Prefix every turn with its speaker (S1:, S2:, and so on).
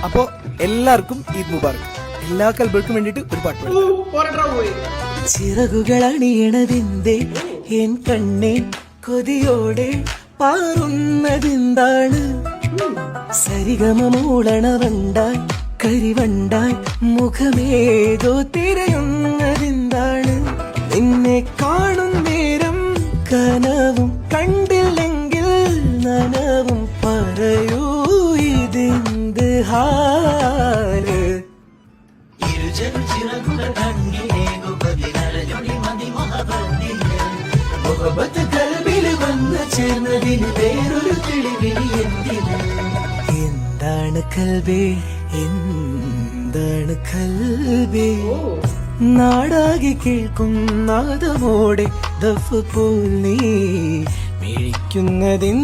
S1: അപ്പോ എല്ലാവർക്കും ഈദ് മുബാറക്. എല്ലാ കൽബർക്കും വേണ്ടിട്ട് ഒരു പാട്ട് പാടാം.
S2: ചിറകുകളണിയണതിന്റെ എൻ കണ്ണേ കൊതിയോടെ പാറുന്നതെന്താണ്? സരിഗമ മൂളണവണ്ടായി കരിവണ്ടായി മുഖമേതോ തിരയുന്നതെന്താണ്? നിന്നെ കാണും നേരം കനവും കണ്ടില്ലെങ്കിൽ നനവും പറയൂ ഇതെന്ത് ഹാല്? മുഹബത്ത് കൽബിൽ വന്ന് ചേർന്നതിന് വേറൊരു തെളിവിനി എന്തിന്? എന്താണ് കൽബേ, എന്താണ് കൽബേ? നാടാകെ കേൾക്കും നാദമോടെ ദഫ് പോൽ നീ മിഴിക്കുന്നതെന്താണ്?